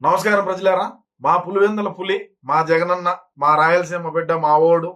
నమస్కారం ప్రజలారా. మా పులివెందుల పులి, మా జగనన్న, మా రాయలసీమ బిడ్డ, మా ఓడు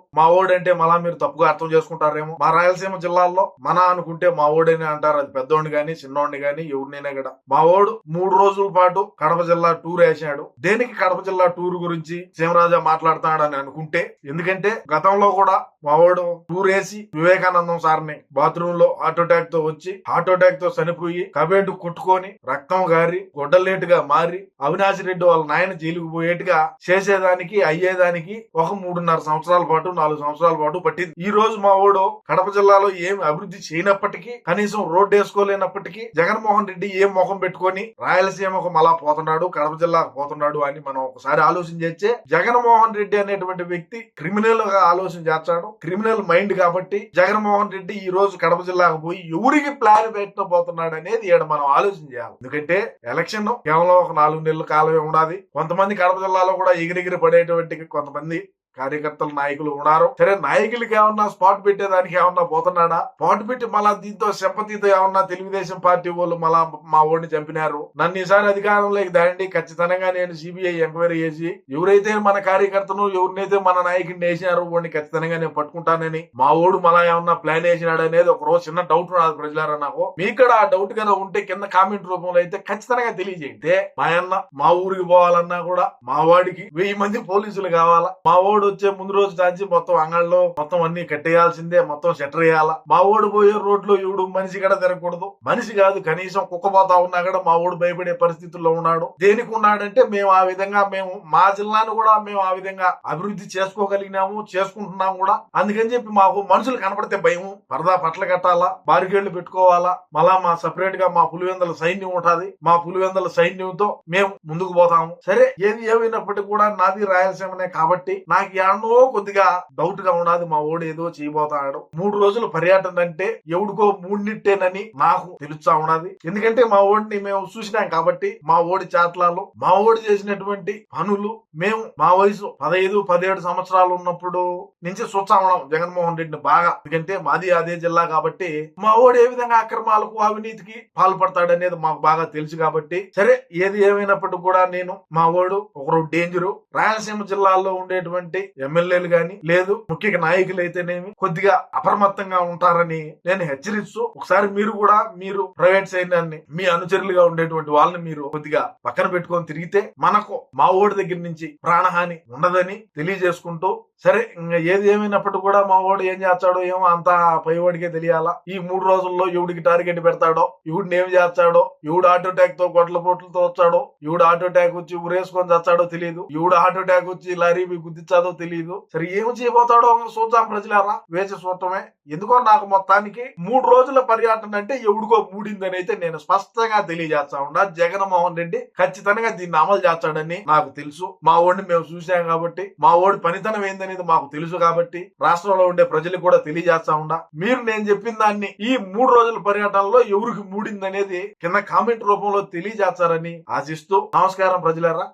అంటే మళ్ళా మీరు తప్పుగా అర్థం చేసుకుంటారేమో. మా రాయలసీమ జిల్లాల్లో మన అనుకుంటే మా ఓడని అంటారు. అది పెద్దోడిని గాని చిన్నోడిని గాని ఎవరినైనా కూడా. మా ఓడు 3 రోజుల పాటు కడప జిల్లా టూర్ వేసాడు. దేనికి కడప జిల్లా టూర్ గురించి సీమరాజా మాట్లాడతాడని అనుకుంటే, ఎందుకంటే గతంలో కూడా మా ఓడు టూర్ వేసి వివేకానందం సార్ని బాత్రూమ్ లో హార్ట్ అటాక్ తో చనిపోయి కబేటు కొట్టుకొని రక్తం గారి గొడ్డలేటుగా మారి అవినాష్ రెడ్డి వాళ్ళ నాయన జైలుకు పోయేట్టుగా చేసేదానికి అయ్యేదానికి ఒక 3.5 సంవత్సరాల పాటు 4 సంవత్సరాల పాటు పట్టింది. ఈ రోజు మా ఓడు కడప జిల్లాలో ఏం అభివృద్ధి చేయనప్పటికీ, కనీసం రోడ్డు వేసుకోలేనప్పటికీ జగన్మోహన్ రెడ్డి ఏం ముఖం పెట్టుకొని రాయలసీమకు మళ్ళా పోతున్నాడు, కడప జిల్లాకు పోతున్నాడు అని మనం ఒకసారి ఆలోచన చేస్తే, జగన్మోహన్ రెడ్డి అనేటువంటి వ్యక్తి క్రిమినల్ గా ఆలోచన చేస్తాడు. క్రిమినల్ మైండ్ కాబట్టి జగన్మోహన్ రెడ్డి ఈ రోజు కడప జిల్లాకు పోయి ఎవరికి ప్లాన్ పెట్టబోతున్నాడు అనేది ఈడ మనం ఆలోచన చేయాలి. ఎందుకంటే ఎలక్షన్ కేవలం ఒక 4 నెలల కాలమే ఉన్నది. కొంతమంది కడప జిల్లాలో కూడా ఎగిరెగిరి పడేటువంటి కొంతమంది కార్యకర్తలు నాయకులు ఉన్నారు. సరే, నాయకులకి ఏమన్నా స్పాట్ పెట్టేదానికి ఏమన్నా పోతున్నాడా? స్పాట్ పెట్టి మళ్ళా దీంతో సింపతితో ఏమన్నా తెలుగుదేశం పార్టీ వాళ్ళు మళ్ళా మా ఓడిని చంపినారు, నన్ను ఈసారి అధికారంలోకి దాండి ఖచ్చితంగా నేను సిబిఐ ఎంక్వైరీ చేసి ఎవరైతే మన కార్యకర్తను ఎవరినైతే మన నాయకుడిని వేసినారో వాడిని ఖచ్చితంగా నేను పట్టుకుంటానని మా ఓడు మళ్ళా ఏమన్నా ప్లాన్ వేసినాడు అనేది ఒక రోజు చిన్న డౌట్ రాదు ప్రజలారా. నాకు మీక్కడ ఆ డౌట్ కనుక ఉంటే కింద కామెంట్ రూపంలో అయితే ఖచ్చితంగా తెలియజేయండి. మా అన్న మా ఊరికి పోవాలన్నా కూడా మా వాడికి 1000 మంది పోలీసులు కావాలా. మా ఓడు వచ్చే ముందు రోజు దాచి మొత్తం అంగళ్ళలో మొత్తం అన్ని కట్టేయాల్సిందే, మొత్తం షట్టర్ వేయాలా. మా ఓడు పోయే రోడ్లో ఎవడు మనిషి కూడా తిరగకూడదు. మనిషి కాదు, కనీసం కుక్క పోతా ఉన్నా కూడా మా ఓడు భయపడే పరిస్థితుల్లో ఉన్నాడు. దేనికి ఉన్నాడంటే మేము ఆ విధంగా మా జిల్లాను కూడా మేము ఆ విధంగా అభివృద్ధి చేసుకోగలిగినాము, చేసుకుంటున్నాము కూడా. అందుకని చెప్పి మాకు మనుషులు కనపడితే భయము, పరదా పట్ల కట్టాలా, బారికేళ్లు పెట్టుకోవాలా. మళ్ళా మా సపరేట్ గా మా పులివెందుల సైన్యం ఉంటది. మా పులివెందుల సైన్యంతో మేము ముందుకు పోతాము. సరే, ఏది ఏమైనప్పటికీ కూడా నాది రాయలసీమనే కాబట్టి నాకు యాడనో కొద్దిగా డౌట్ గా ఉన్నది. మా ఓడు ఏదో చేయబోతాడు. 3 రోజుల పర్యటన అంటే ఎవడికో మూడినిట్టేనని నాకు తెలుస్తా ఉన్నది. ఎందుకంటే మా ఓడిని మేము చూసినాం కాబట్టి, మా ఓడి చేతలాలు, మా ఓడి చేసినటువంటి పనులు మేము మా వయసు 15-17 సంవత్సరాలు ఉన్నప్పుడు నుంచి చూస్తా ఉన్నాం జగన్మోహన్ రెడ్డిని బాగా. ఎందుకంటే మాది అదే జిల్లా కాబట్టి మా ఓడి ఏ విధంగా అక్రమాలకు అవినీతికి పాల్పడతాడనేది మాకు బాగా తెలుసు కాబట్టి, సరే ఏది ఏమైనప్పటికీ కూడా నేను మా ఓడు ఒకరు డేంజరు. రాయలసీమ జిల్లాలో ఉండేటువంటి ఎమ్మెల్యేలు గాని లేదు ముఖ్య నాయకులు అయితేనేమి కొద్దిగా అప్రమత్తంగా ఉంటారని నేను హెచ్చరిస్తూ, ఒకసారి మీరు ప్రైవేట్ సైన్యాన్ని మీ అనుచరులుగా ఉండేటువంటి వాళ్ళని మీరు కొద్దిగా పక్కన పెట్టుకొని తిరిగితే మనకు మా ఓడి దగ్గర నుంచి ప్రాణహాని ఉండదని తెలియజేసుకుంటూ, సరే ఇంకా ఏది ఏమైనప్పటికీ కూడా మా ఓడు ఏం చేస్తాడో ఏమో అంతా పైవాడికే తెలియాలా. ఈ 3 రోజుల్లో ఎవడికి టార్గెట్ పెడతాడో, ఎవడిని ఏం చేస్తాడో, ఎవడు హార్ట్ అటాక్ తో గొడ్ల పోట్లతో వచ్చాడో, ఎవడు హార్ట్ అటాక్ వచ్చి ఉరేసుకొని చచ్చాడో తెలియదు, ఎవడు హార్ట్ అటాక్ వచ్చి లారీ గుద్దించాడో తెలియదు. సరే, ఏమి చేయబోతాడో చూద్దాం ప్రజలారా, వేచి చూడటమే. ఎందుకో నాకు మొత్తానికి 3 రోజుల పర్యటన అంటే ఎవడికో మూడిందని అయితే నేను స్పష్టంగా తెలియజేస్తా ఉన్నా. జగన్మోహన్ రెడ్డి ఖచ్చితంగా దీన్ని అమలు చేస్తాడని నాకు తెలుసు. మా ఓడిని మేము చూసాం కాబట్టి, మా ఓడి పనితనం ఏందనేది మాకు తెలుసు కాబట్టి రాష్ట్రంలో ఉండే ప్రజలకు కూడా తెలియజేస్తా ఉన్నా. మీరు నేను చెప్పిన దాన్ని ఈ 3 రోజుల పర్యటనలో ఎవరికి మూడిందనేది కింద కామెంట్ రూపంలో తెలియజేస్తారని ఆశిస్తూ, నమస్కారం ప్రజలారా.